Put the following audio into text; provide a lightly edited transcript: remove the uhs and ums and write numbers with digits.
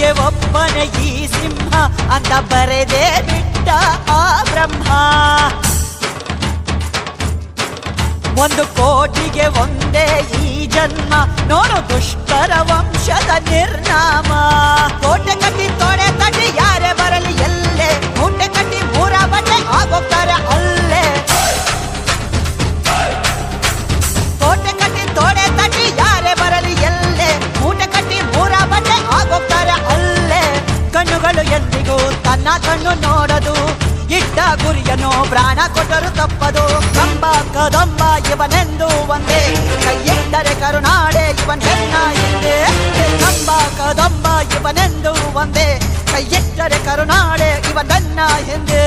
ಒಳಗೆ ಒಬ್ಬನೇ ಈ ಸಿಂಹ ಅಂತ ಬರೆದೇ ಬಿಟ್ಟ ಆ ಬ್ರಹ್ಮ. 1 ಕೋಟಿಗೆ ಒಂದೇ ಈ ಜನ್ಮ, ನೋಡು ದುಷ್ಟರ ವಂಶದ ನಿರ್ನಾಮ. ಕೋಟೆ ಕಟ್ಟಿ ತೊಡೆ ತಟ್ಟಿ ಯಾರೇ ಬರಲಿ ಎಲ್ಲೇ, ಮೂಟೆ ಕಟ್ಟಿ 3 ಬಟ್ಟೆ ಆಗೋಗ್ತಾರೆ ಅಲ್ಲೇ. ಕೋಟೆ ಕಟ್ಟಿ ತೊಡೆ ತಟ್ಟಿ ಯಾರೇ ಬರಲಿ ಎಲ್ಲೇ, ಮೂಟೆ ಕಟ್ಟಿ 3 ಬಟ್ಟೆ ಆಗೋಗ್ತಾರೆ ಅಲ್ಲೇ. ಕಣ್ಣುಗಳು ಎಂದಿಗೂ ತನ್ನ ಕಣ್ಣು ನೋಡದು, ಇಟ್ಟ ಗುರಿಯನ್ನು ಪ್ರಾಣ ಕೊಟ್ಟರು ತಪ್ಪದು. ಕಂಬ ಕದಂಬ ಇವನೆಂದು ಒಂದೇ, ಕೈಯಿಟ್ಟರೆ ಕರುನಾಡೆ ಇವನ್ ಹೆಣ್ಣ ಹಿಂದೆ. ಕಂಬ ಕದಂಬ ಇವನೆಂದು ಒಂದೇ, ಕೈಯಿಟ್ಟರೆ ಕರುನಾಡೆ ಇವನನ್ನ ಹಿಂದೆ.